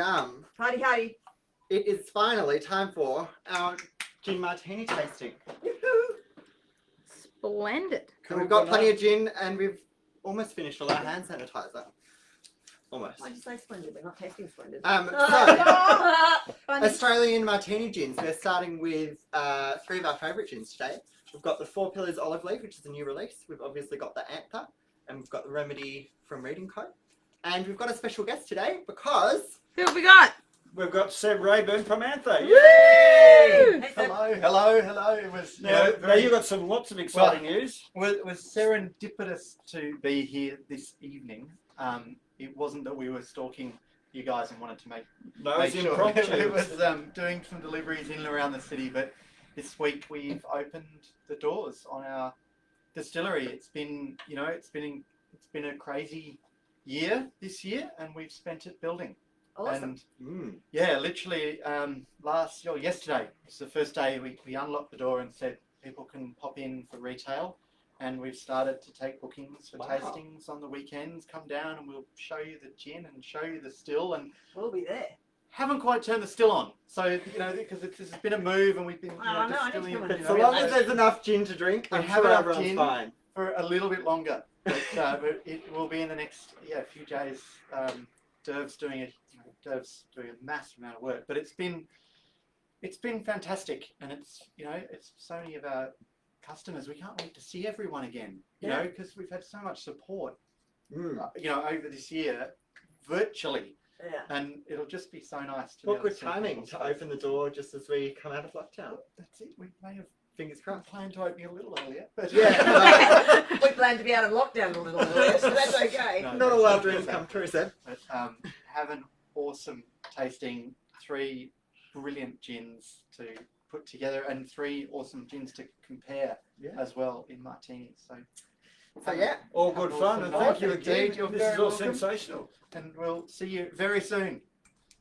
yum. Howdy, howdy. It is finally time for our gin martini tasting. Splendid. And we've got plenty of gin and we've almost finished all our hand sanitizer. Almost. Why'd you say splendid? We're not tasting splendid. Australian martini gins. We're starting with 3 of our favourite gins today. We've got the 4 Pillars Olive Leaf, which is a new release. We've obviously got the Anther, and we've got the Remedy from Reading Co. And we've got a special guest today because Who have we got? we've got Seb Rayburn from Anther. Woo! Hey, Seb. Hello. It was Now you got lots of exciting news. it was serendipitous to be here this evening. It wasn't that we were stalking you guys and wanted to make It's sure. impromptu. It was doing some deliveries in and around the city, but this week we've opened the doors on our distillery. It's been a crazy year this year, and we've spent it building. Awesome. And literally yesterday was the first day we unlocked the door and said people can pop in for retail, and we've started to take bookings for tastings on the weekends. Come down and we'll show you the gin and show you the still, and We'll be there. haven't quite turned the still on. So because this has been a move and we've been I know, I need to distilling come it, in. so long as there's enough gin to drink, We I'm have sure enough everyone's gin. fine. for a little bit longer. But it will be in the next few days. Derv's doing a massive amount of work, but it's been fantastic, and it's so many of our customers. We can't wait to see everyone again, because we've had so much support, over this year, virtually, and it'll just be so nice to. What be able good to see timing people's to faces. open the door just as we come out of lockdown. That's it. We may have Fingers crossed. planned to open it a little earlier, but Yeah. We plan to be out of lockdown a little bit, so that's okay. No, Not all our that's dreams okay. come true, Seb. But, have an awesome tasting, 3 brilliant gins to put together, and 3 awesome gins to compare as well in martinis. So yeah, All good fun, and thank you Indeed, again. you're This very is all welcome. sensational. And we'll see you very soon.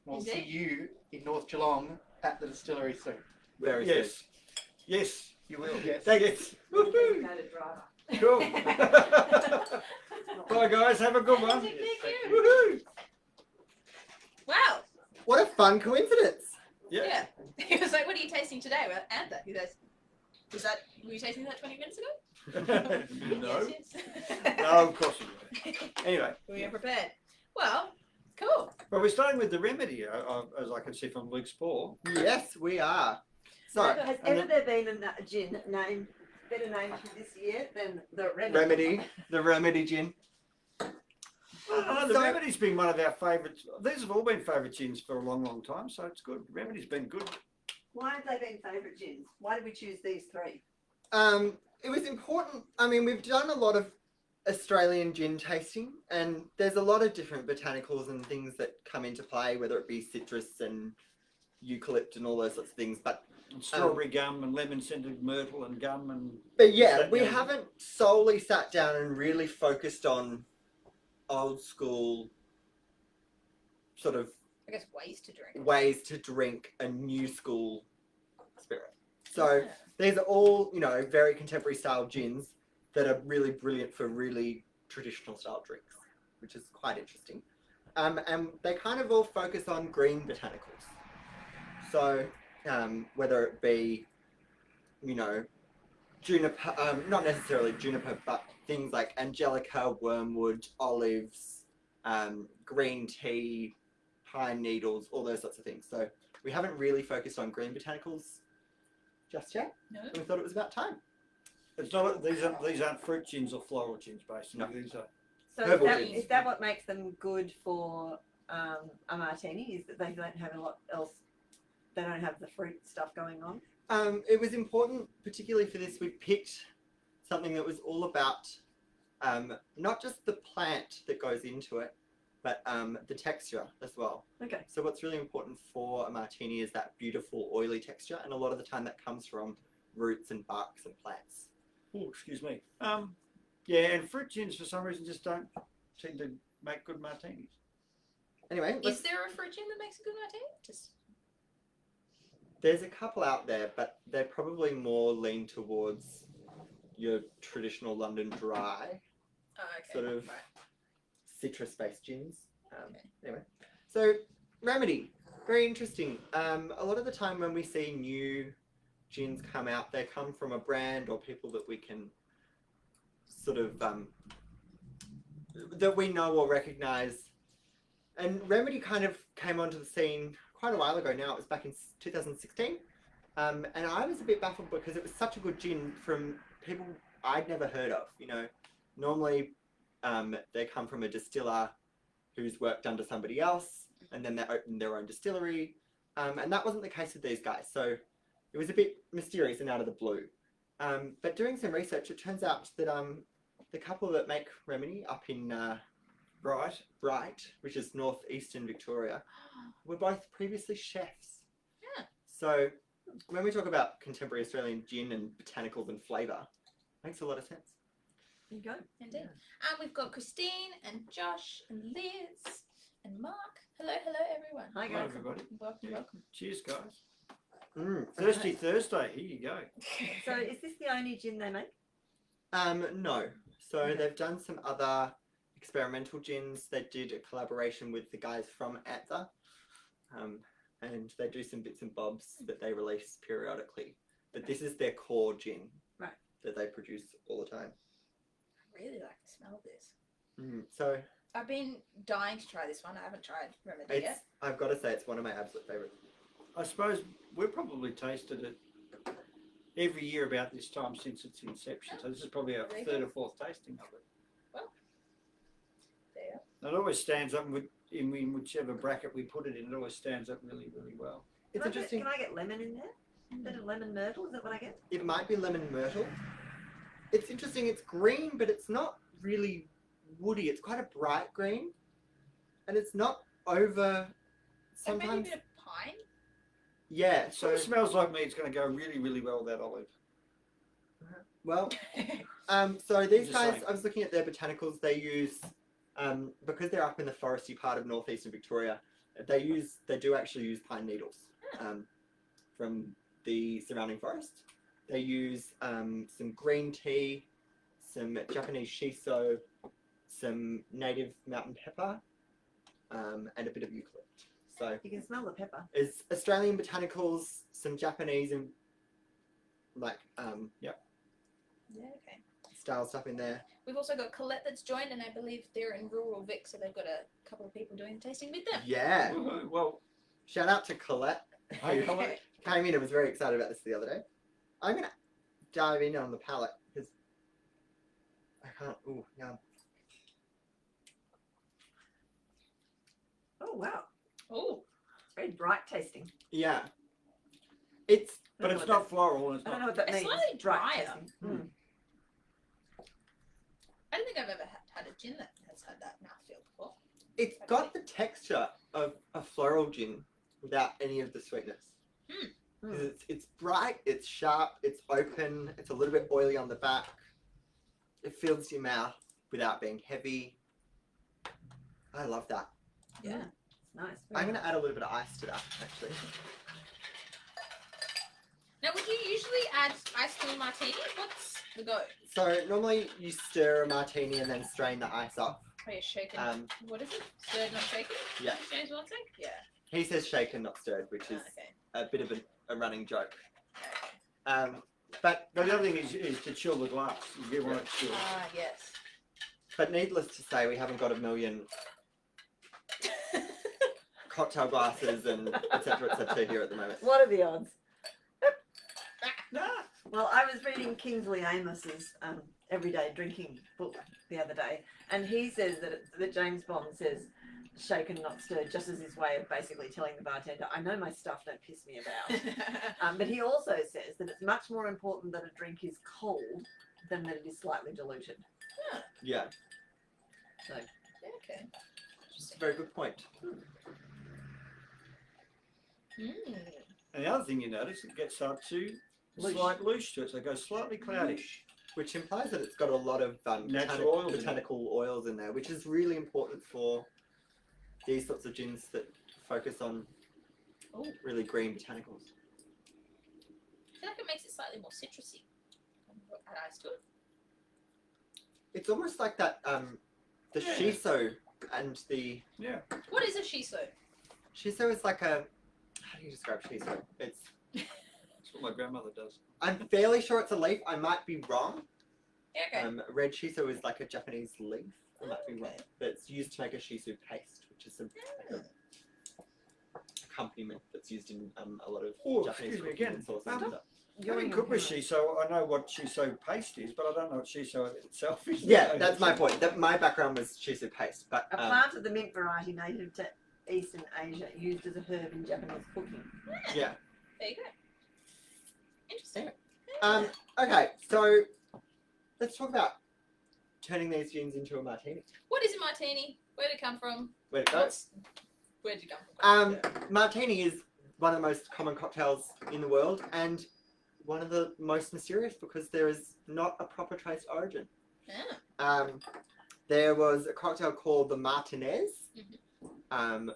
We'll Indeed. see you in North Geelong at the distillery soon. very soon. Yes, you will. Yes. Thanks. Woohoo! Designated driver. Cool. Bye guys, have a good one. Thank you. Woohoo! Wow. What a fun coincidence. Yeah. He was like, "What are you tasting today?" Well, Anther. He goes, were you tasting that 20 minutes ago? No. Yes. No, of course you will. Anyway, We are prepared. Well, cool. well, we're starting with the remedy, as I can see from Luke's pour. Yes, we are. So, Has ever there been a gin name, better name for this year than the the Remedy gin. The So- Remedy's been one of our favourites. These have all been favourite gins for a long, long time, so it's good. Remedy's been good. Why have they been favourite gins? Why did we choose these 3? It was important. I mean, we've done a lot of Australian gin tasting, and there's a lot of different botanicals and things that come into play, whether it be citrus and eucalypt and all those sorts of things. But And strawberry gum and lemon scented myrtle and gum and. yeah, we Yeah. haven't solely sat down and really focused on old school sort of I guess ways to drink. ways to drink a new school spirit. So these are all, very contemporary style gins that are really brilliant for really traditional style drinks, which is quite interesting. And they kind of all focus on green botanicals. So whether it be, juniper, not necessarily juniper, but things like angelica, wormwood, olives, green tea, pine needles, all those sorts of things. So we haven't really focused on green botanicals just yet. No. And we thought it was about time. It's not. These aren't fruit gins or floral gins, basically. No. These are. So Herbal is gins. that what makes them good for a martini? Is that they don't have a lot else? They don't have the fruit stuff going on. It was important, particularly for this, we picked something that was all about not just the plant that goes into it, but the texture as well. Okay. So what's really important for a martini is that beautiful oily texture, and a lot of the time that comes from roots and barks and plants. Oh, excuse me. Yeah, and fruit gins for some reason just don't seem to make good martinis. Anyway, Is there a fruit gin that makes a good martini? there's a couple out there, but they're probably more lean towards your traditional London dry Oh, okay. sort of Right. citrus-based gins. Okay. Anyway, so Remedy, very interesting. A lot of the time when we see new gins come out, they come from a brand or people that we can sort of that we know or recognise. And Remedy kind of came onto the scene quite a while ago now. It was back in 2016. And I was a bit baffled because it was such a good gin from people I'd never heard of. You know, normally they come from a distiller who's worked under somebody else, and then they opened their own distillery. And that wasn't the case with these guys. So it was a bit mysterious and out of the blue. But doing some research, it turns out that the couple that make Remedy up in Bright, which is northeastern Victoria, were both previously chefs. Yeah. So when we talk about contemporary Australian gin and botanicals and flavour, makes a lot of sense. There you go. Indeed. And we've got Christine and Josh and Liz and Mark. Hello, everyone. Hi Hello, guys. everybody. Welcome, Yeah. welcome. Cheers, guys. Okay. Thursday. Here you go. So is this the only gin they make? No. So Okay. they've done some other experimental gins. They did a collaboration with the guys from Anther. And they do some bits and bobs that they release periodically. But this is their core gin Right. that they produce all the time. I really like the smell of this. So I've been dying to try this one. I haven't tried Remedy yet. I've got to say, it's one of my absolute favourites. I suppose we've probably tasted it every year about this time since its inception. So this is probably our Very third good. or fourth tasting of it. There. It always stands up in whichever bracket we put it in. It always stands up really, really well. It's Can interesting. I get lemon in there? Is that a lemon myrtle? Is that what I get? It might be lemon myrtle. It's interesting. It's green, but it's not really woody. It's quite a bright green, and it's not over. And maybe a Sometimes, bit of pine. yeah. So So it smells like me. It's going to go really, really well with that olive. well, so these Just guys. saying. I was looking at their botanicals. They use, because they're up in the foresty part of northeastern Victoria. They do actually use pine needles, from the surrounding forest. They use some green tea, some Japanese shiso, some native mountain pepper, and a bit of eucalypt. So You can smell the pepper. it's Australian botanicals, some Japanese and like Yeah, okay. style stuff in there. We've also got Colette that's joined, and I believe they're in rural Vic, so they've got a couple of people doing the tasting with them. Yeah. Woohoo. Well, Shout out to Colette, Hi, who Colette. came in and was very excited about this the other day. I'm gonna dive in on the palate because I can't. Ooh, yum. Oh wow. Oh, It's very bright tasting. Yeah. It's I but don't know it's what not that- floral and it's I don't know not. what that It's means. slightly Bright drier. tasting. I don't think I've ever had a gin that has had that mouthfeel before. It's got the texture of a floral gin without any of the sweetness. 'Cause it's bright, it's sharp, it's open, it's a little bit oily on the back. It fills your mouth without being heavy. I love that. Yeah. It's nice. I'm going to add a little bit of ice to that, actually. Now, would you usually add ice to a martini? What's the go? So normally you stir a martini and then strain the ice off. Oh, you're shaken. What is it? Stirred, not shaken? Yeah. James Watson? Yeah. He says shaken, not stirred, which is Okay. a bit of a running joke. Okay. But But the other thing is to chill the glass. You get one chilled. Ah, yes. but needless to say, we haven't got a million cocktail glasses and etc. here at the moment. What are the odds? Nah. Well, I was reading Kingsley Amos's Everyday Drinking book the other day, and he says that James Bond says shaken, not stirred, just as his way of basically telling the bartender, I know my stuff, don't piss me about. But he also says that it's much more important that a drink is cold than that it is slightly diluted. Yeah, Okay. it's a very good point. Mm. And the other thing you notice, it gets up to a Loose. slight loose to it, so it goes slightly cloudish. Which implies that it's got a lot of Natural oils in it. botanical oils in there, which is really important for these sorts of gins that focus on Oh. really green botanicals. I feel like it makes it slightly more citrusy. Add ice to it. It's almost like that the Yeah. shiso and the What is a shiso? Shiso is like a. How do you describe shiso? It's. That's what my grandmother does. I'm fairly sure it's a leaf. I might be wrong. Yeah, okay. Red shiso is like a Japanese leaf. I might be wrong. But it's used to make a shiso paste, which is like a accompaniment that's used in a lot of Oh, Japanese excuse me cooking again. and sauces. Um, and stuff. I mean, cook with shiso. I know what shiso paste is, but I don't know what shiso itself is. Yeah, that's my point. That my background was shiso paste, but A plant of the mint variety native to Eastern Asia, used as a herb in Japanese cooking. yeah. There you go. Interesting. Okay, so let's talk about turning these gins into a martini. What is a martini? Where did it come from? Where'd it go? Where did it come from? Martini is one of the most common cocktails in the world and one of the most mysterious because there is not a proper traced origin. Ah. There was a cocktail called the Martinez, Mhm.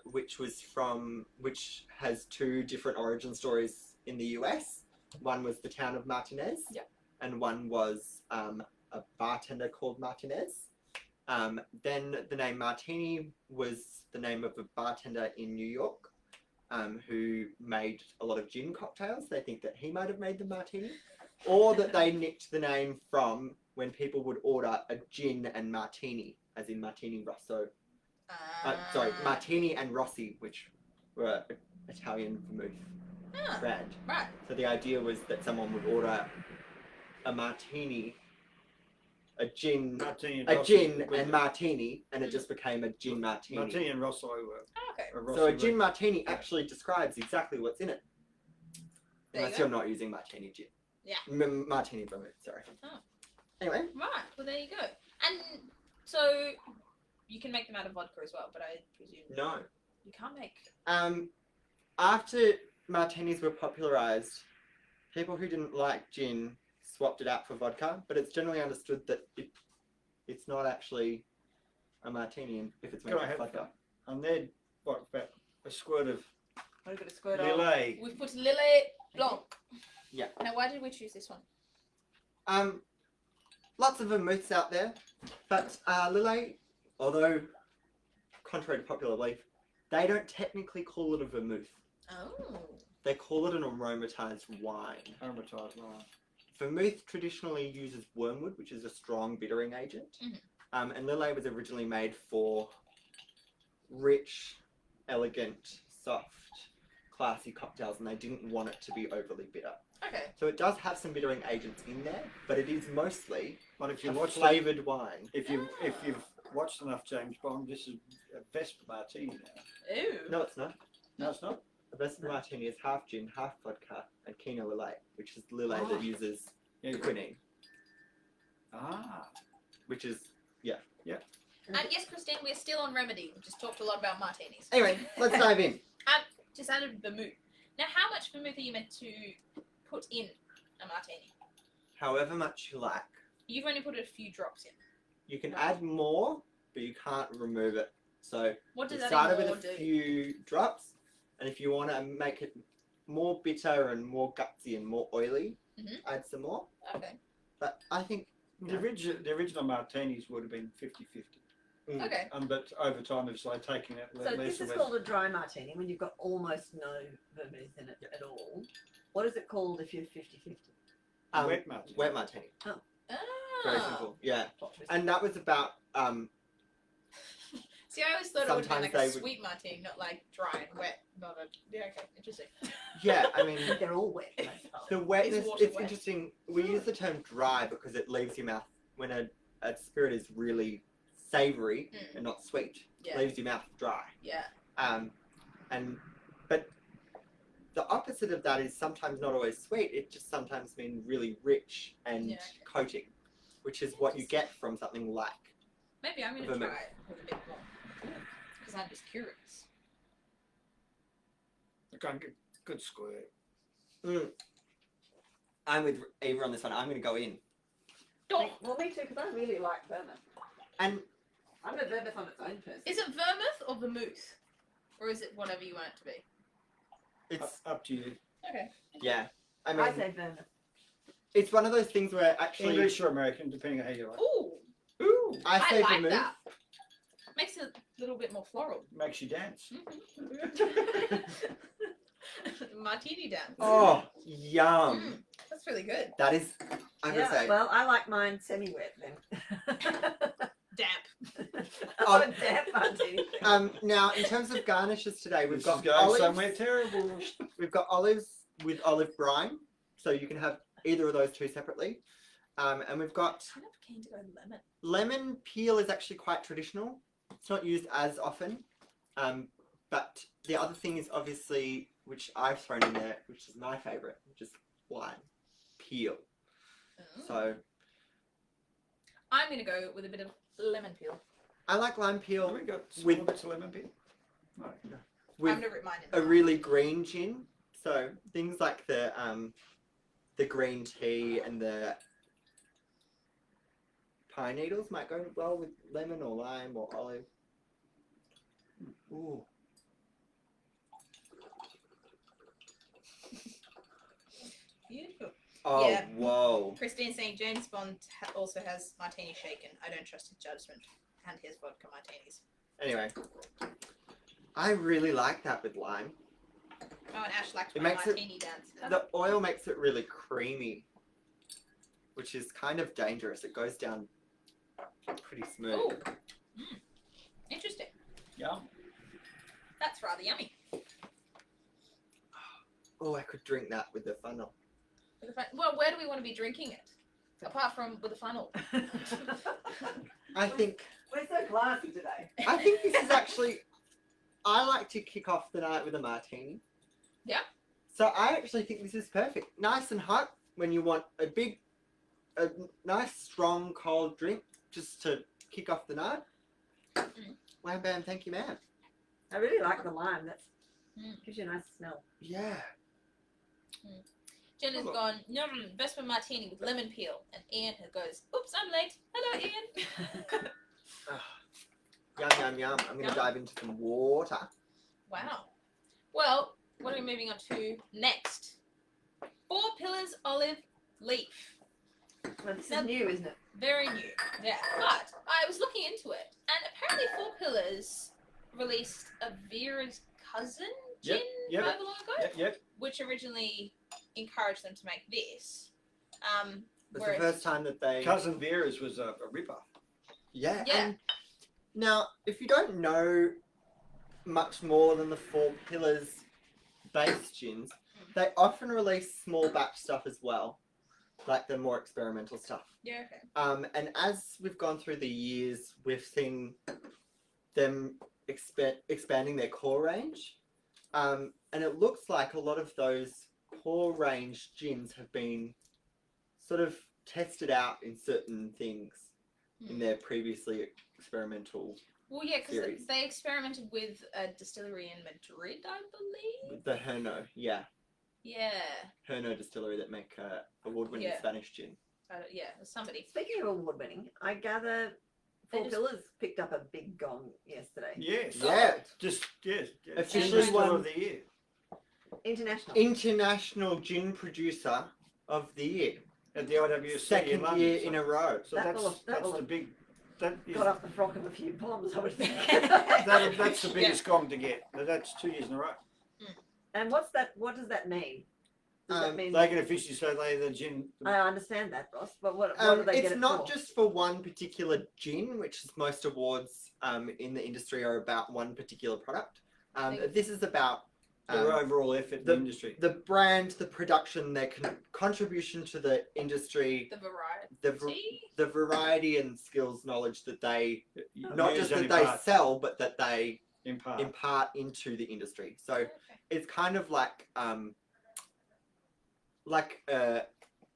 which has two different origin stories in the US. One was the town of Martinez, Yep. and one was a bartender called Martinez. Then the name Martini was the name of a bartender in New York who made a lot of gin cocktails. They think that he might have made the Martini, or that they nicked the name from when people would order a gin and martini, as in Martini Rosso. Martini and Rossi, which were Italian vermouth Ah, brand. right. So the idea was that someone would order a martini, a gin, Martini and a Rossi gin with and it. martini, and it just became a gin martini. Martini and Rosso were. Oh, okay. So a gin martini actually describes exactly what's in it. There you Unless go. you're not using martini gin. Yeah. Martini vermouth, sorry. Oh. Anyway, Right. Well, there you go. And so you can make them out of vodka as well, but I presume no. you can't make. After martinis were popularized, people who didn't like gin swapped it out for vodka, but it's generally understood that it's not actually a martini if it's made Can I with have vodka. And then what about a squirt of What are you going to squirt on? Lillet? We've put Lillet Blanc. Yeah. Now, why did we choose this one? Lots of vermouths out there, but Lillet, although contrary to popular belief, they don't technically call it a vermouth. Oh. They call it an aromatized wine. Aromatized wine. Vermouth traditionally uses wormwood, which is a strong bittering agent. Mhm. And Lillet was originally made for rich, elegant, soft, classy cocktails, and they didn't want it to be overly bitter. Okay. So it does have some bittering agents in there, but it is mostly But if you a watch flavoured wine. if you've watched enough James Bond, this is a Vesper Martini now. Ooh. No, it's not. No, it's not. A Vesper Martini is half gin, half vodka, and Kino Lillet, which is Lillet that uses Yeah, you- quinine, Ah. which is And yes, Christine, we're still on remedy. We just talked a lot about martinis. Anyway, let's dive in. Just added vermouth. Now, how much vermouth are you meant to put in a martini? However much you like. You've only put a few drops in. You can add more, but you can't remove it. So What does we that started more with a do? few drops, and if you want to make it more bitter and more gutsy and more oily, Mhm. add some more. Okay. But I think The original martinis would have been 50-50. Okay. But over time, it's like taking it So less this and is less. called a dry martini when you've got almost no vermouth in it at all. What is it called if you're 50-50? Wet martini. Wet martini. Ah. Very simple. Yeah. Plot twist. And that was about See, I always thought it would be Sometimes like they a would- sweet martini, not like dry and wet. Not a. Yeah. Okay. Interesting. yeah, I mean They're all wet. most of the them. wetness water it's wet? interesting. We use the term dry because it leaves your mouth when a spirit is really savoury and not sweet, Yeah. leaves your mouth dry. Yeah. But the opposite of that is sometimes not always sweet. It just sometimes means really rich and Yeah, okay. coating, which is what you get from something like. Maybe I'm gonna Vermouth. try it with a bit more because I'm just curious. Okay, good squirt. I'm with Eva on this one. I'm going to go in. Well, me too, because I really like vermouth. And I'm a vermouth on its own person. Is it vermouth or vermouth, or is it whatever you want it to be? it's Up to you. Okay. yeah. I I mean, say vermouth. it's one of those things where actually English or American, depending on how you like. Ooh, I say like vermouth. that. Makes it little bit more floral. Makes you dance. Martini dance. Oh, yum. Mm, that's really good. That is, I'm Yeah, gonna say. well, I like mine semi-wet then. Damp. Oh, damn martini. Now in terms of garnishes today, we've This got is going olives. somewhere terrible. We've got olives with olive brine, so you can have either of those two separately. And we've got I'm kind of keen to go lemon. lemon peel is actually quite traditional. It's not used as often. But the other thing is obviously, which I've thrown in there, which is my favourite, which is lime peel. Oh. So I'm going to go with a bit of lemon peel. I like lime Have peel we got with- small bits of lemon peel? No. I'm with going to rip mine in. a really green gin. So things like the green tea and the pine needles might go well with lemon or lime or olive. Ooh. Beautiful. Oh, Yeah. whoa. Christine saying James Bond also has martini shaken. I don't trust his judgment. And his vodka martinis. Anyway, I really like that with lime. Oh, and Ash liked It my makes it- martini dance. The oil makes it really creamy, which is kind of dangerous. It goes down pretty smooth. Oh, interesting. Yum. That's rather yummy. Oh, I could drink that with the funnel. Well, where do we want to be drinking it? Apart from with a funnel. I think We're so classy today. this is actually. I like to kick off the night with a martini. Yeah. So I actually think this is perfect. Nice and hot when you want a nice, strong, cold drink just to kick off the night. Mm. Wham bam, thank you, ma'am. I really like the lime. That's Mm. gives you a nice smell. Yeah. Jen has Hello. gone, Vespa martini with lemon peel. And Ian goes, oops, I'm late. Hello, Ian. Yum, yum, yum. I'm going Yum. to dive into some water. Wow. Well, what are we moving on to next? Four Pillars Olive Leaf. Well, this Now- is new, isn't it? Very new. Yeah. But I was looking into it. And apparently Four Pillars released a Vera's Cousin gin Yep. over long ago. Yep. Which originally encouraged them to make this. It's Whereas- the first time that they. Cousin Vera's was a ripper. Yeah. Yeah. And now, if you don't know much more than the Four Pillars base gins, they often release small batch stuff as well, like the more experimental stuff. Yeah, okay. And as we've gone through the years, we've seen them expanding their core range. And it looks like a lot of those core range gins have been sort of tested out in certain things in their previously experimental, Well, yeah, because series. they experimented with a distillery in Madrid, I believe. with the Herno, yeah. Yeah. Herno distillery that make award-winning Yeah. Spanish gin. Yeah, it was somebody. Speaking of award winning, I gather They Four just- Pillars picked up a big gong yesterday. Yes. Yeah. Yes. Officially Still won- of the year. International. International Gin Producer of the Year. At the IWC in Second London. year so, in a row. So That that's will- that that's will- the big. That is, Got off the frock of a few bombs, I would think. that's the biggest gong to get. That's 2 years in a row. And what's that? What does that mean? Does that mean? They can officially say they the gin. I understand that, Ross, but what do they It's get it not for? just for one particular gin, which is most awards in the industry are about one particular product. This is about Their overall effort in the industry. the brand, the production, their contribution to the industry, The variety. the variety and skills knowledge that they not Use just and that they impart- sell, but that they impart. impart into the industry. So Okay. it's kind of like an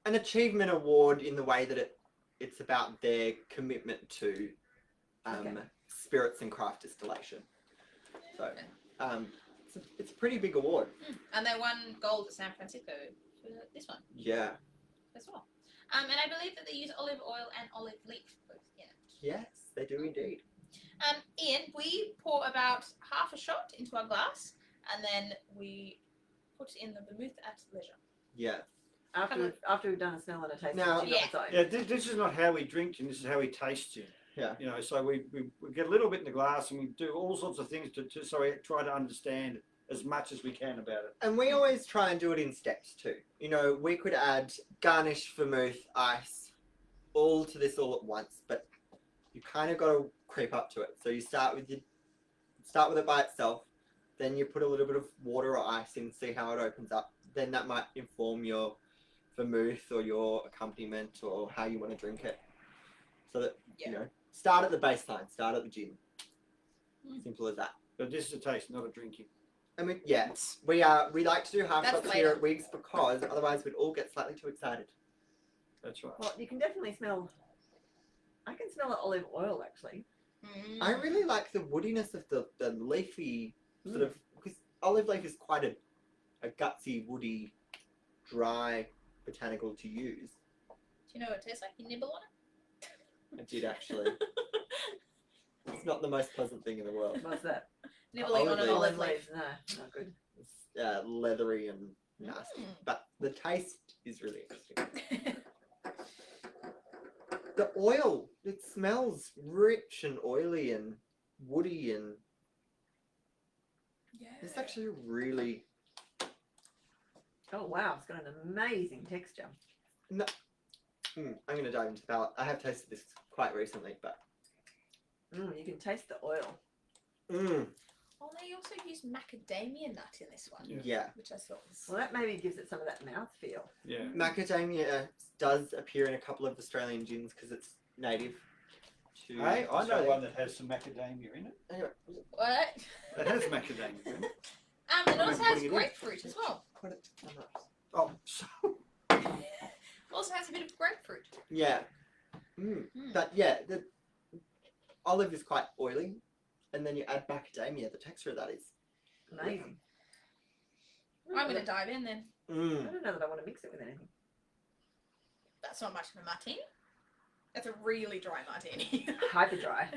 achievement award in the way that it's about their commitment to Okay. spirits and craft distillation. So Okay. it's a pretty big award. And they won gold at San Francisco for this one Yeah. as well. And I believe that they use olive oil and olive leaf both in it. Yes, they do indeed. Ian, we pour about half a shot into our glass, and then we put in the vermouth at leisure. Yeah. After we've done a smell and a taste Now- of gin on its own. Yeah, this is not how we drink gin. This is how we taste gin. Yeah. You know, so we get a little bit in the glass and we do all sorts of things to so we try to understand as much as we can about it. And we always try and do it in steps too. You know, we could add garnish, vermouth, ice, all to this all at once, but you kind of got to creep up to it. So you start with it by itself, then you put a little bit of water or ice in, see how it opens up. Then that might inform your vermouth or your accompaniment or how you want to drink it. So that you know, start at the baseline, start at the gin. Simple as that. But this is a taste, not a drinking. I mean, yes, we like to do half That's shots here later. at Wigs because otherwise we'd all get slightly too excited. That's right. Well, you can definitely smell. I can smell olive oil actually. I really like the woodiness of the leafy sort of, because olive leaf is quite a gutsy, woody, dry botanical to use. Do you know what it tastes like? You nibble on it? I did actually. It's not the most pleasant thing in the world. What's that? Nibbling on an olive leaf. No, not good. It's leathery and nasty, but the taste is really interesting. The oil, it smells rich and oily and woody, and Yeah. it's actually really. Oh wow, it's got an amazing texture. I'm going to dive into the palate. I have tasted this quite recently, but. You can taste the oil. Oh, they also use macadamia nut in this one, Yeah. which I thought was. Well, that maybe gives it some of that mouthfeel. Yeah. Macadamia does appear in a couple of Australian gins because it's native to. Hey, I know Australia. one that has some macadamia in it. Anyway, What? That has macadamia in it. It also has Putting it in. grapefruit as well. put it on the- Oh, so Also has a bit of grapefruit. Yeah. Mm. But yeah, the olive is quite oily, and then you add macadamia. The texture of that is. Amazing. I'm going to dive in then. I don't know that I want to mix it with anything. That's not much of a martini. That's a really dry martini. Hyper dry.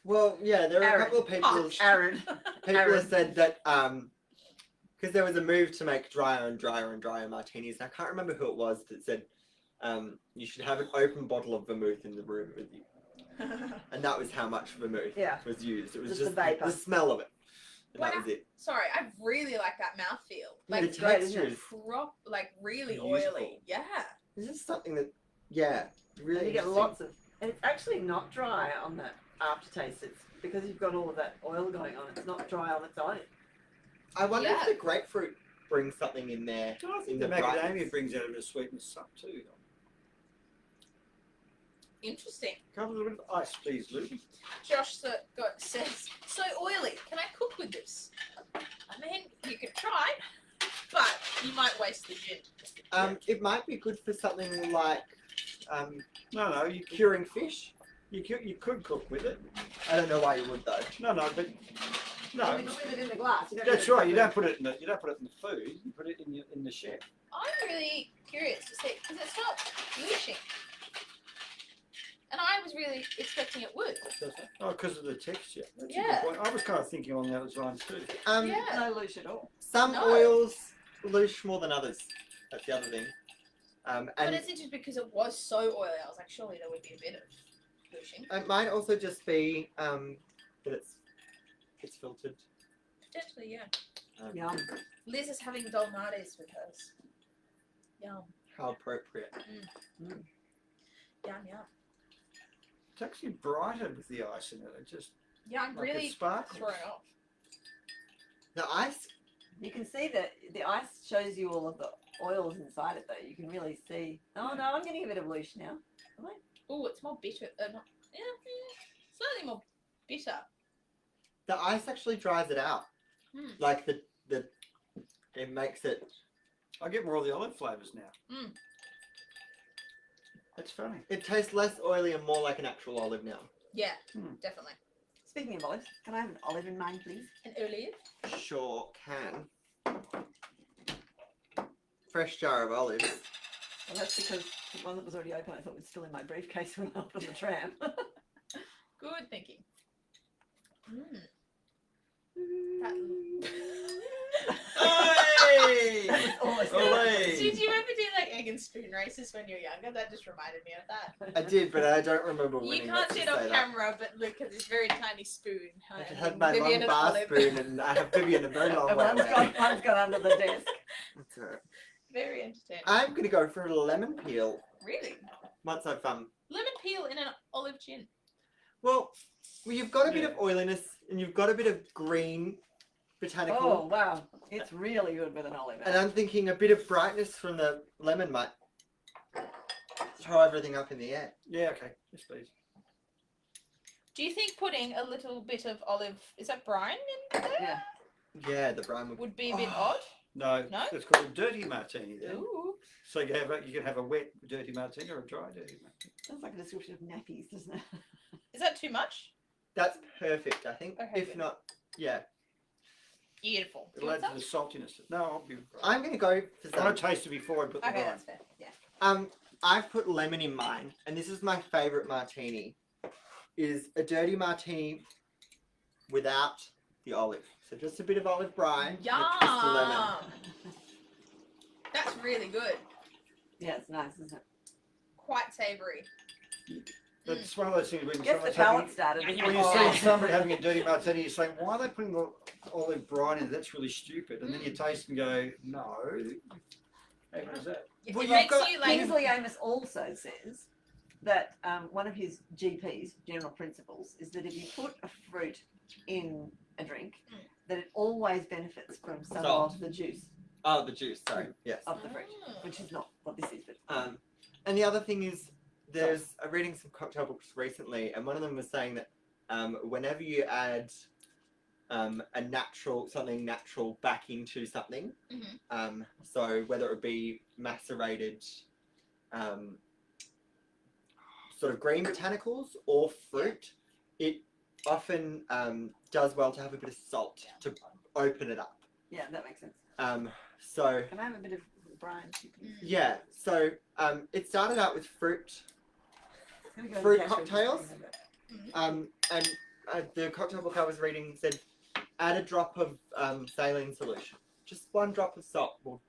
Well, yeah, there are a Arid. couple of people. Arid. People have said that because there was a move to make drier and drier and drier martinis. And I can't remember who it was that said you should have an open bottle of vermouth in the room with you, and that was how much vermouth Yeah. was used. It was Just just the vapour. the smell of it. And that Wow. was it. Sorry, I really like that mouthfeel. The Like, it's great, isn't texture it? is like really Beautiful. oily. Yeah. this is something that yeah really. And you get interesting. lots of, and it's actually not dry on that aftertaste. It's because you've got all of that oil going on. It's not dry on its own. I wonder Yeah. if the grapefruit brings something in there. I think In the the macadamia brightness. brings out a bit of sweetness up too. Interesting. Come a little bit of ice, please, Luke. Josh says, so oily. Can I cook with this? I mean, you could try, but you might waste the gin. It might be good for something like No, you could, curing fish. you could cook with it. I don't know why you would though. No, but no. You put it in the glass. You don't That's put it right. in You the don't put it in the food. You put it in the chef. I'm really curious to see, because it's not wishing. And I was really expecting it would. Oh, because of the texture. That's a Yeah. good point. I was kind of thinking on those lines too. Yeah. No louche at all. Some No. oils loosh more than others. That's the other thing. But And it's interesting because it was so oily. I was like, surely there would be a bit of wishing. it might also just be that it's filtered. Potentially, yeah. Yum. Liz is having dolmades with hers. Yum. How appropriate. Yum, yum. It's actually brighter with the ice in it. It just Yeah, I'm like really it sparkles. thrown off. The ice. You can see that the ice shows you all of the oils inside it, though. You can really see. Oh no, I'm getting a bit of louche now. Am I? Oh, it's more bitter. Slightly more bitter. The ice actually dries it out. Mm. Like it makes it. I get more of the olive flavours now. Mm. That's funny. It tastes less oily and more like an actual olive now. Yeah, Hmm. definitely. Speaking of olives, can I have an olive in mine, please? An olive. Sure can. Fresh jar of olives. Well, that's because the one that was already open, I thought was still in my briefcase when I was on the tram. Good thinking. Mm. Hey! Almost Olay! Did you ever do like, I can in spoon races when you were younger? That just reminded me of that. I did, but I don't remember winning. You can't let's see it just on say that. camera, but look at this very tiny spoon. I And had my Vivian long and bar Olive. spoon, and I have Vivian a very long And way one's away. gone under the desk. That's all right. Very entertaining. I'm gonna go for a lemon peel Really? once I've Lemon peel in an olive gin. Well, you've got a bit Yeah. of oiliness and you've got a bit of green botanical, Oh wow, it's really good with an olive. and I'm thinking a bit of brightness from the lemon might throw everything up in the air. Yeah, okay. Yes, please. Do you think putting a little bit of olive, is that brine in there? Yeah. Yeah, the brine would. Would be a bit Oh. odd. No, No? it's called a dirty martini then. Ooh. So you can have a wet dirty martini or a dry dirty martini. Sounds like a description of nappies, doesn't it? Is that too much? That's perfect, I think. Okay, If good. not, yeah. Beautiful. Do It'll you add want to the some? saltiness. No, I'll be. I'm gonna go for I want some. to taste it before I put the Okay, wine. that's fair. Yeah. I've put lemon in mine, and this is my favorite martini. Is a dirty martini without the olive. So just a bit of olive brine, with just the lemon. Yum. That's really good. Yeah, it's nice, isn't it? Quite savoury. It's one of those things when Gets the someone's having, palate started. Yeah, when yeah. you see somebody having a dirty martini, you're saying, why are they putting the olive brine in? That's really stupid. And then you taste and go, no. Hey, what is that? It Well, you've makes got you like. Kingsley Amos also says that one of his GPs, general principles, is that if you put a fruit in a drink, that it always benefits from some Salt. of the juice Oh, the juice. Sorry. Yes. of the fruit, Mm. which is not what this is. But And the other thing is, I'm reading some cocktail books recently, and one of them was saying that whenever you add something natural back into something, Mhm. so whether it be macerated sort of green botanicals or fruit, it often does well to have a bit of salt to open it up. yeah, that makes sense. So Can I have a bit of brine? yeah, so it started out with fruit. It's gonna go in Fruit the cash register. cocktails? And the cocktail book I was reading said add a drop of saline solution. Just one drop of salt will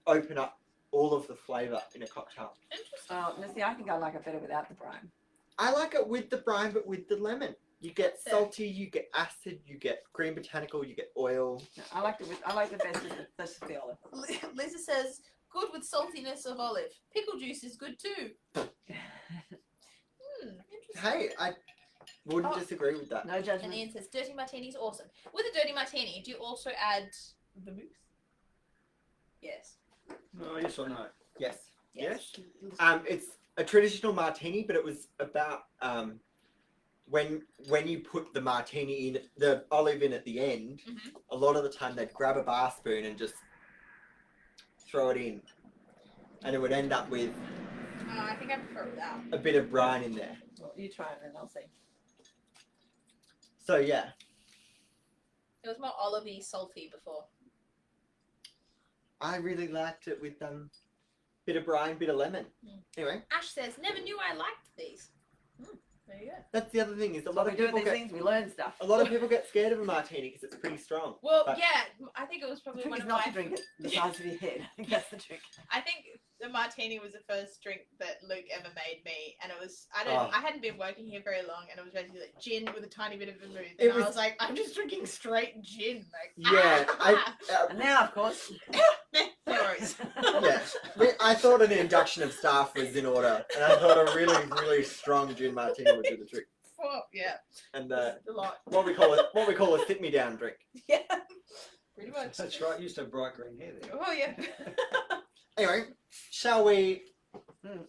open up all of the flavour in a cocktail. Interesting. Oh, no, see, I think I like it better without the brine. I like it with the brine, but with the lemon. You get That's it. salty, you get acid, you get green botanical, you get oil. No, I like the best with that's just the olive. Lisa says, good with saltiness of olive. Pickle juice is good too. Interesting. Hey, I wouldn't Oh. disagree with that. No And judgment. Ian says, dirty martini is awesome. With a dirty martini, do you also add vermouth? Yes. Oh, yes or no? Yes. Yes? It's a traditional martini, but it was about when you put the martini in, the olive in at the end. Mhm. A lot of the time they'd grab a bar spoon and just throw it in, and it would end up with I think I prefer it without. a bit of brine in there. Well, you try it and I'll see. So yeah, It was more olivey, salty before. I really liked it with bit of brine, bit of lemon. Mm. Anyway, Ash says, never knew I liked these. There you go. that's the other thing is a That's lot what of we do with people these get things. We learn stuff. a lot of people get scared of a martini because it's pretty strong. Well, But- yeah, I think it was The probably trick one is of not my. to drink it the size of your head. I think that's the trick. I think the martini was the first drink that Luke ever made me, and it was Oh. I hadn't been working here very long, and it was basically like gin with a tiny bit of vermouth, It and I was- was like, I'm just drinking straight gin, like Yeah, And now, of course, no worries. Yeah, I thought an induction of staff was in order, and I thought a really, really strong gin martini would do the trick. Well, yeah, And a lot. what we call a sit me down drink. Yeah, pretty much. That's right. You used to have bright green hair there. Oh yeah. Anyway, shall we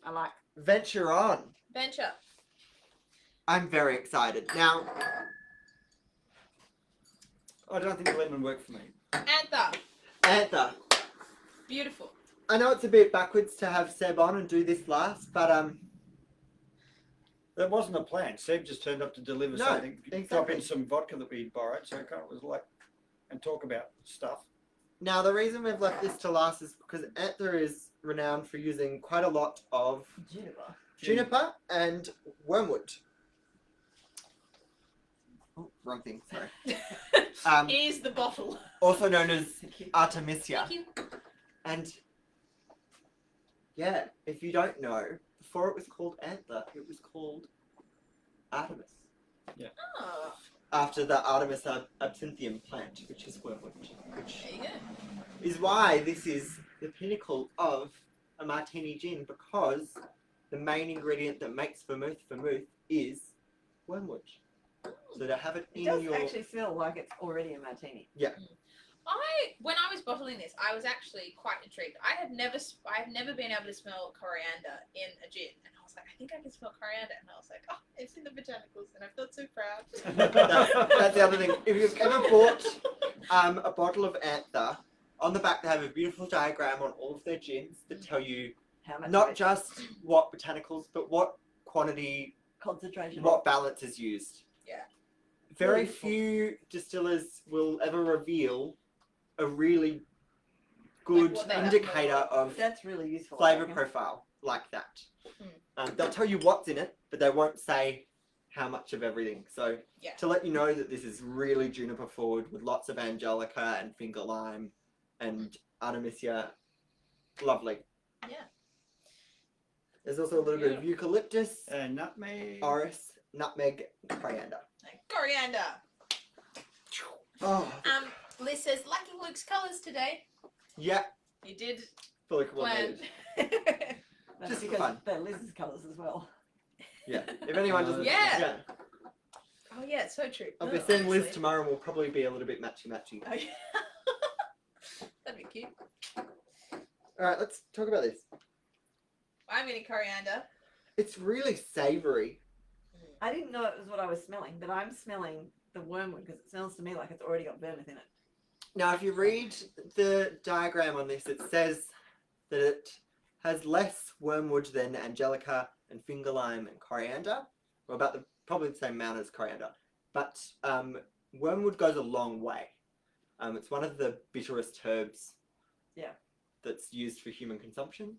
I like. venture on? Venture. I'm very excited now. I don't think lemon worked for me. Anther. Anther, Beautiful. I know it's a bit backwards to have Seb on and do this last, but That wasn't a plan. Seb just turned up to deliver No, something. Drop exactly. in some vodka that we borrowed, so it kind of was like, and talk about stuff. now the reason we've left this to last is because Anther is renowned for using quite a lot of Juniper. juniper and wormwood. Oh, wrong thing, sorry. Here's the bottle. Also known as Thank you. Artemisia. Thank you. And Yeah, if you don't know, before it was called Anther, it was called Artemis. Oh, After the Artemis absinthium plant, which is wormwood. Which there you go. is why this is the pinnacle of a martini gin, because the main ingredient that makes vermouth is wormwood. So to have it It in does your actually feel like it's already a martini. When I was bottling this, I was actually quite intrigued. I've never been able to smell coriander in a gin, and I was like, I think I can smell coriander, and I was like, oh, it's in the botanicals, and I felt so proud. that's the other thing. If you've ever bought a bottle of Anther, on the back they have a beautiful diagram on all of their gins that tell you How much? not of it? just what botanicals, but what quantity, Concentration. what balance is used. Yeah. Very Beautiful. few distillers will ever reveal a really good what they have indicator more of That's really useful. I flavor reckon. profile like that. Hmm. They'll tell you what's in it, but they won't say how much of everything. So Yeah. to let you know that this is really juniper forward with lots of angelica and finger lime and artemisia, lovely. Yeah. There's also a little bit of eucalyptus, And nutmeg. orris, nutmeg, coriander. Like, coriander. Oh, Liz says lacking Luke's colours today. yeah, He did fully plan. coordinated. That's Just for because fun. they're Liz's colours as well. Yeah, if anyone doesn't, Yeah. Oh yeah, it's so true. I'll be Oh, seeing Liz honestly. tomorrow, and we'll probably be a little bit matchy. Oh, yeah. That'd be cute. All right, let's talk about this. I'm getting coriander. It's really savoury. I didn't know it was what I was smelling, but I'm smelling the wormwood because it smells to me like it's already got vermouth in it. Now, if you read the diagram on this, it says that it has less wormwood than angelica and finger lime and coriander. Well, about probably the same amount as coriander. But wormwood goes a long way. It's one of the bitterest herbs. Yeah. That's used for human consumption.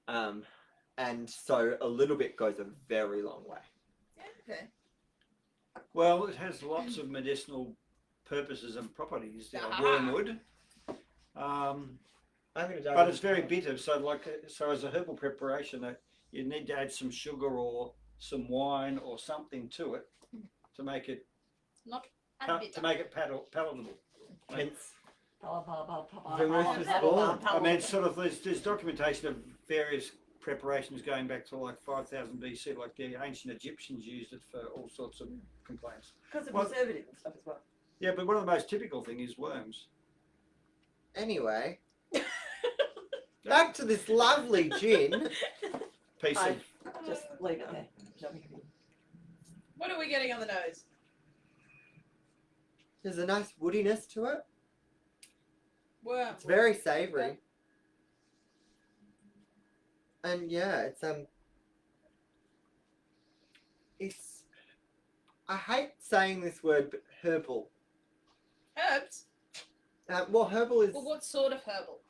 And so a little bit goes a very long way. Yeah, okay. Well, it has lots of medicinal purposes and properties, Ah. wormwood. I'm going to But it's very bitter, so as a herbal preparation, you need to add some sugar or some wine or something to it to make it Not palatable. Hence, Vermouth Vermouth is born. I mean, it's sort of there's documentation of various preparations going back to like 5000 BC, like the ancient Egyptians used it for all sorts of complaints. Because of Well- preservative and stuff as well. Yeah, but one of the most typical thing is worms. anyway, back to this lovely gin. Piece I- of Just leave it there. What are we getting on the nose? There's a nice woodiness to it. Worm. It's very savoury. And yeah, it's I hate saying this word, but herbal. Herbs. Well, herbal is Well, what sort of herbal?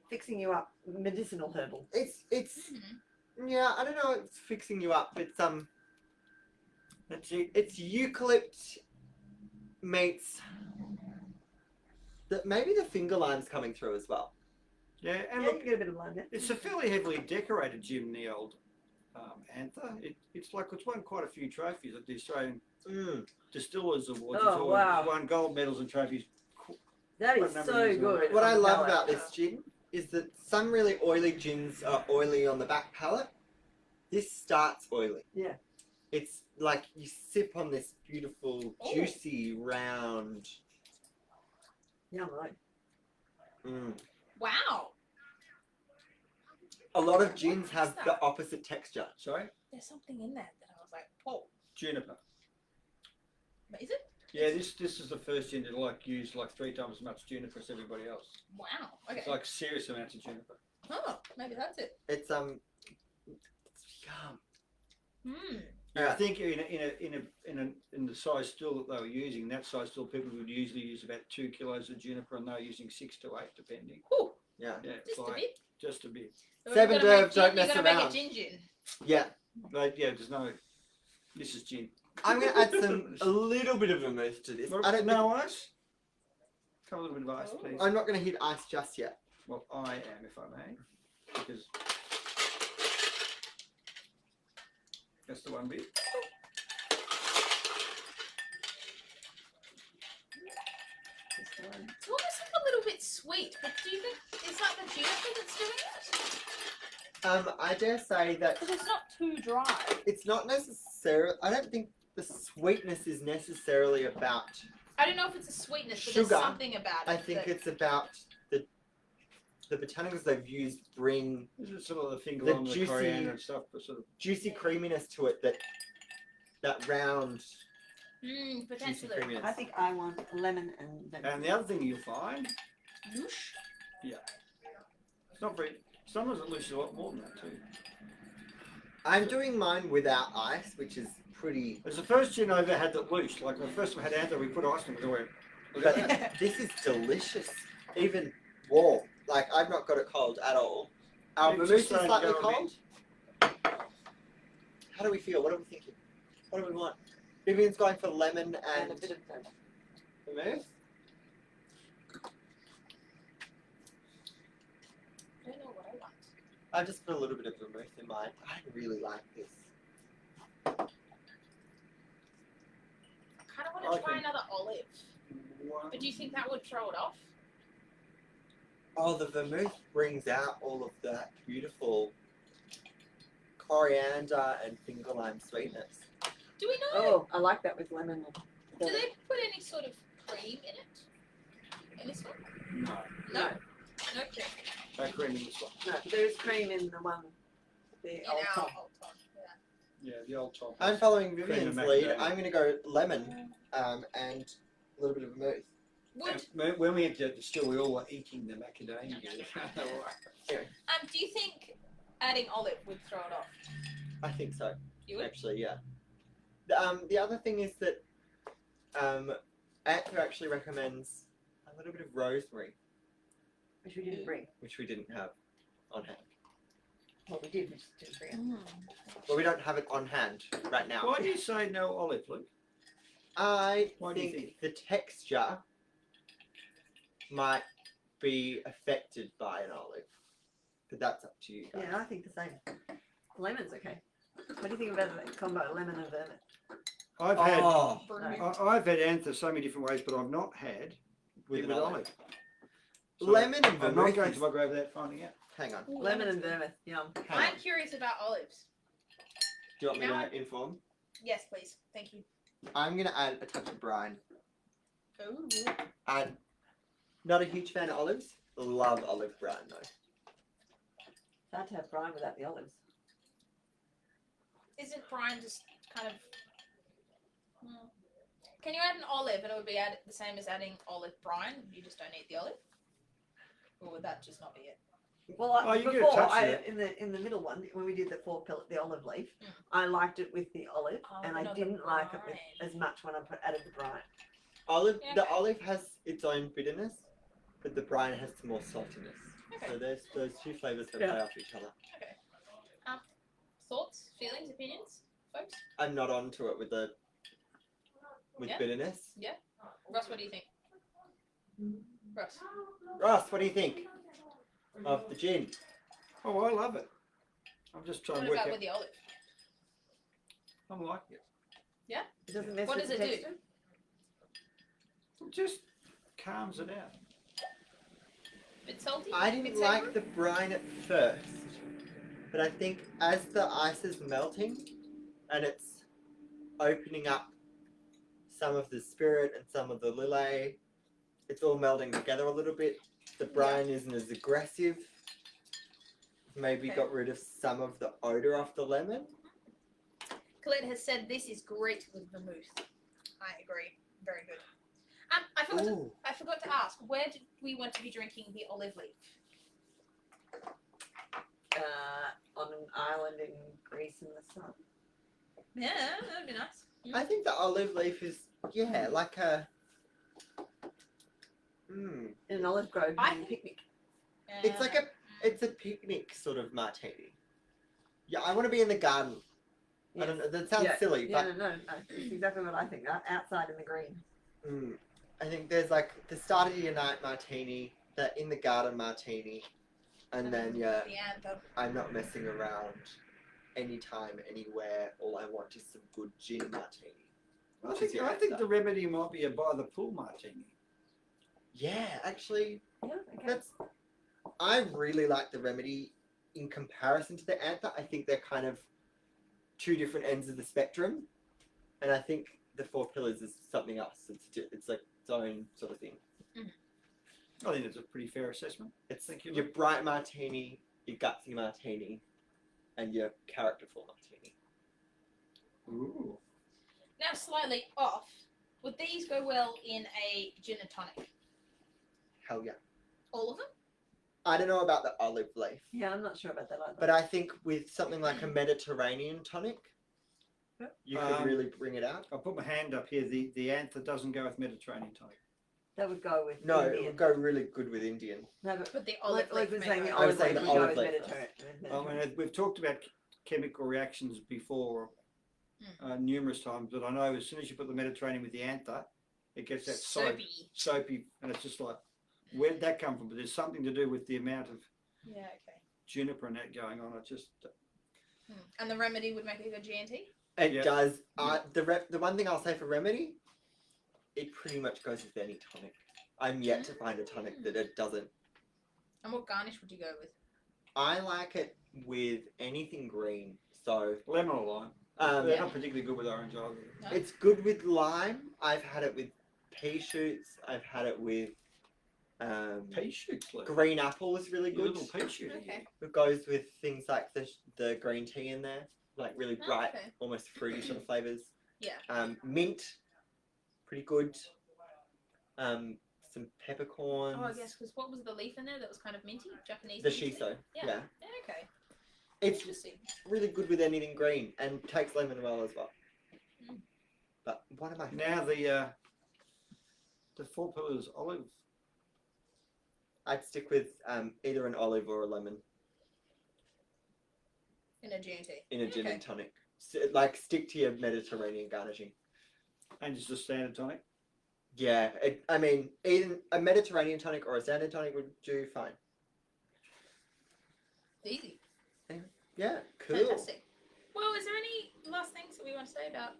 Fixing you up, medicinal herbal. it's Mm-hmm. yeah, I don't know, it's fixing you up. It's that's it. it's eucalypt meets maybe the finger lime's coming through as well. Yeah, and Yeah, look, you get a bit of lime there. it's a fairly heavily decorated gin, the old Anther. It's won quite a few trophies at the Australian Distillers Awards. Oh, wow. It's won gold medals and trophies. That Quite is a number so of years good. What I on the love palate. about this gin is that some really oily gins are oily on the back palate. This starts oily. Yeah. It's like you sip on this beautiful, Oh. juicy, round. Yum, right? Wow. A lot of gins have What's the that? opposite texture. Sorry, There's something in that I was like, whoa. juniper. Is it? Yeah, this is the first gin to use 3 times as much juniper as everybody else. Wow. Okay. It's like serious amounts of juniper. Oh, maybe that's it. It's yum. Hmm. I think in the size still that they were using, that size still people would usually use about 2 kilos of juniper, and they're using 6 to 8 depending. Cool. Yeah. Yeah, Just a like, bit. just a bit. So Seven you've gotta Derv, make gin- don't mess you've gotta around. make a gin. Yeah. But yeah, there's no. This is gin. I'm gonna add a little bit of vermouth to this. I don't no ice. Come a little bit of ice, Oh. please. I'm not gonna hit ice just yet. Well, I am, if I may, because that's the one bit. Just the one. It's almost like a little bit sweet, but do you think it's like the juniper that's doing it? I dare say that Because it's not too dry. it's not necessarily. I don't think the sweetness is necessarily about. I don't know if it's a sweetness, but Sugar. there's something about it. I think that- it's about the botanicals they've used bring This is sort of the finger The on the juicy- coriander and stuff, but sort of juicy creaminess to it. That round juicy potentially. creaminess. I think I want lemon and then. And the other thing you'll find, Whoosh. it's not very. Sometimes it loses a lot more than that too. I'm doing mine without ice, which is pretty. It's the first gin I ever had that loose. Like the first time I had Anther, we put ice in it. And went, But this is delicious, even warm. Like I've not got it cold at all. Our It's vermouth just is starting to slightly go a bit- cold. How do we feel? What are we thinking? What do we want? Vivian's going for lemon And and a bit of vermouth. vermouth. I don't know what I want. I've just put a little bit of vermouth in mine. I really like this. I kind of want to try Okay. another olive. But do you think that would throw it off? Oh, the vermouth brings out all of that beautiful coriander and finger lime sweetness. Do we know? Oh, I like that with lemon. Do they put any sort of cream in it? In this one? No, No. No cream. no cream in this one. No, there's cream in the one, the In old our top. old top. Yeah. Yeah, the old top. I'm following Cream Vivian's and lead. macadamia. I'm going to go lemon and a little bit of vermouth. Would When we had to distill, we all were eating the macadamia. do you think adding olive would throw it off? I think so. You would? Actually, yeah. The other thing is that Anther actually recommends a little bit of rosemary, Which we didn't bring. which we didn't have on hand. Well, we did, we just didn't bring it. Well, we don't have it on hand right now. Why do you say no olive, Luke? I Why do you think the texture might be affected by an olive, but that's up to you guys. Yeah, I think the same. Lemon's okay. What do you think about the combo lemon and vermouth? I've had Oh, I've had Anther so many different ways, but I've not had with with an olive. olive. So Lemon and I'm not vermouth. going is- to go over that finding out. Hang on. Ooh, Lemon lemon's and good. vermouth, yum. Hang I'm on. curious about olives. Do you want me Now to inform? Yes, please. Thank you. I'm gonna add a touch of brine. Ooh. And not a huge fan of olives. Love olive brine though. It's hard to have brine without the olives. Isn't brine just kind of? Can you add an olive and it would be the same as adding olive brine? You just don't eat the olive, or would that just not be it? Well, Oh, you get a before touch I, of in the middle one, when we did the the olive leaf, Mm. I liked it with the olive, Oh, and but I not the didn't like it with brine. as much when I added the brine. Olive. Yeah, The okay. olive has its own bitterness, but the brine has some more saltiness. Okay. So there's those two flavors that Yeah. play off each other. Thoughts, feelings, opinions, folks? I'm not onto it with Yeah. bitterness. Ross, what do you think? Ross. Ross, what do you think of the gin? Oh, I love it. I'm just trying What to work about out. with the olive? I'm liking it. It doesn't mess What with does the it do? texture. It just calms it out. Bit salty? I Bit didn't savoury? like the brine at first, but I think as the ice is melting and it's opening up some of the spirit and some of the lillet, it's all melding together a little bit. The brine isn't as aggressive. Maybe Okay. got rid of some of the odor off the lemon. Colette has said this is great with vermouth. I agree. Very good. Ooh. I forgot to ask, where did we want to be drinking the olive leaf? On an island in Greece in the sun. Yeah, that'd be nice. I think the olive leaf is, yeah, like a. In an olive grove I and think- picnic. It's like it's a picnic sort of martini. Yeah, I want to be in the garden. I don't know. That sounds Yeah, silly, Yeah, but no. It's exactly what I think. Outside in the green. I think there's like the start of your night martini, Anther in the garden martini, and then the Anther. I'm not messing around anytime, anywhere. All I want is some good gin martini. I think the remedy might be a by the pool martini. Yeah, actually, Yeah, okay. that's. I really like the remedy in comparison to the Anther. I think they're kind of two different ends of the spectrum, and I think the Four Pillars is something else. It's like its own sort of thing. I think that's a pretty fair assessment. It's Thank you. your bright martini, your gutsy martini, and your characterful martini. Ooh. Now, slightly off. Would these go well in a gin and tonic? Hell yeah. All of them? I don't know about the olive leaf, Yeah, I'm not sure about that either. but I think with something like a Mediterranean tonic, you could really bring it out. I'll put my hand up here. The Anther doesn't go with Mediterranean tonic. that would go with No, it Indian. would go really good with Indian. No, but But the olive like leaf we're saying, the may go I was olive saying leaf the would go olive with leaf Mediterranean. I mean, we've talked about chemical reactions before numerous times, but I know as soon as you put the Mediterranean with the Anther, it gets that soapy, and it's just like, where did that come from? But there's something to do with the amount of Yeah, okay. juniper and that going on. It just And the remedy would make it a good G&T? It Yeah. does. The one thing I'll say for remedy, it pretty much goes with any tonic. I'm yet to find a tonic that it doesn't. And what garnish would you go with? I like it with anything green. So lemon or lime. They're Yeah. not particularly good with orange either. No? it's good with lime. I've had it with pea shoots. I've had it with Pea shoots, Lou. green apple is really Your good. little pea shoot. Okay. It goes with things like the green tea in there, like really Oh, bright, okay. almost fruity sort of flavors. Yeah. Mint, pretty good. Some peppercorns. Oh, I guess, because what was the leaf in there that was kind of minty? Japanese The minty? shiso. Yeah. Yeah. Yeah, okay. It's Interesting. really good with anything green and takes lemon well as well. Mm. But one of my Now the Four Pillars olive. I'd stick with either an olive or a lemon In a G&T. in a gin Okay. and tonic. Like stick to your Mediterranean garnishing. And just a standard tonic. Yeah, I mean, either a Mediterranean tonic or a standard tonic would do fine. Easy. Yeah, cool. Fantastic. Well, is there any last things that we want to say about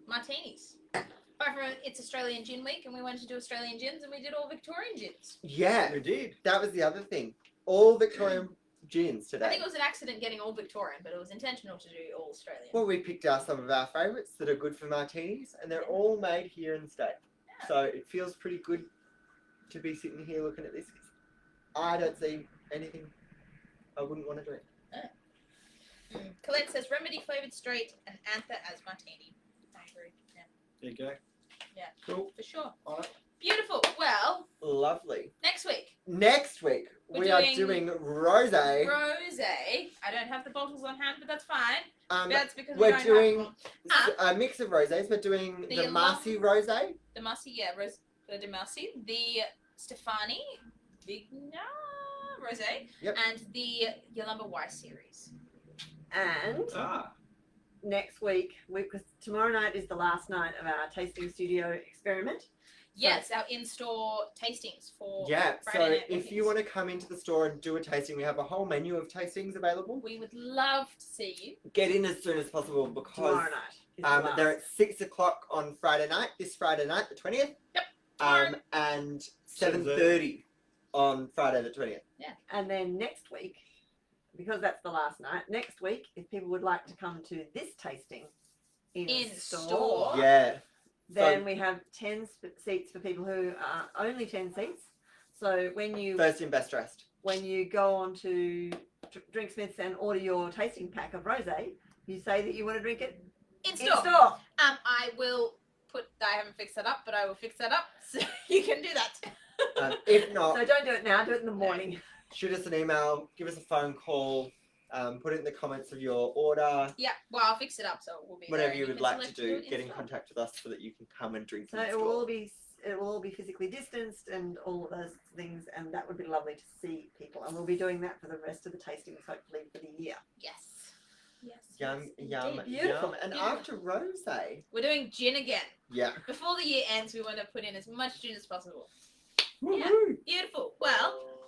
martinis? Apart from it's Australian Gin Week and we wanted to do Australian gins and we did all Victorian gins. Yeah, We did. that was the other thing. All Victorian gins I today. think it was an accident getting all Victorian, but it was intentional to do all Australian. Well, we picked out some of our favourites that are good for martinis, and they're all made here in the state. Yeah. So it feels pretty good to be sitting here looking at this. I don't see anything I wouldn't want to drink. Colette says remedy flavoured straight and Anther as martini. I agree. Yeah, There you go. Yeah. Cool. for sure. All right. Beautiful. Well, Lovely. next week, Next week, We're we are doing doing rosé. rosé. I don't have the bottles on hand, but that's fine. That's because we we're don't doing have them. a mix of rosés. We're doing The the Marcy rosé. The Marcy, yeah, the De Marcy, the Stefani, Vigna rosé, Yep. and the Yalumba Y series. And next week, because tomorrow night is the last night of our tasting studio experiment. Yes, our in-store tastings for Yeah, so Friday night if you bookings. want to come into the store and do a tasting, we have a whole menu of tastings available. We would love to see you. Get in as soon as possible because Tomorrow night. Is the last. they're at 6 o'clock on Friday night, this Friday night, the 20th. Yep. Tomorrow. And 7:30 on Friday the 20th. And then next week, because that's the last night, next week, if people would like to come to this tasting in store, Oh. Yeah. then So- we have 10 seats for people who are only 10 seats. So when you First in, best dressed. go on to Drinksmiths and order your tasting pack of rosé, you say that you want to drink it In in store. store. I will I haven't fixed that up, but I will fix that up so you can do that. If not, So don't do it now, do it in the morning. shoot us an email, give us a phone call, put it in the comments of your order. Yeah, well, I'll fix it up so it will be Whatever there. you can would like to select do, it get in store. contact with us so that you can come and drink So in it will store. all be physically distanced and all of those things, and that would be lovely to see people. And we'll be doing that for the rest of the tastings, hopefully for the year. Yes. Yes. Yum, yes, yum, indeed. Beautiful, yum. And beautiful. after rosé, We're doing gin again. yeah. Before the year ends, we want to put in as much gin as possible. Woohoo! Beautiful. Well,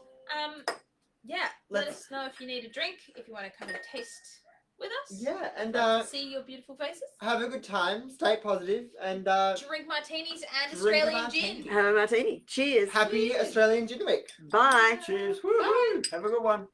Yeah, let Let's- us know if you need a drink, if you want to come and taste with us. Yeah, and Love to see your beautiful faces. have a good time. Stay positive, and Drink martinis and drink a Australian gin. martini. Have a martini. Cheers. Happy Australian Gin Week. Bye. Cheers. Woo-hoo. Have a good one.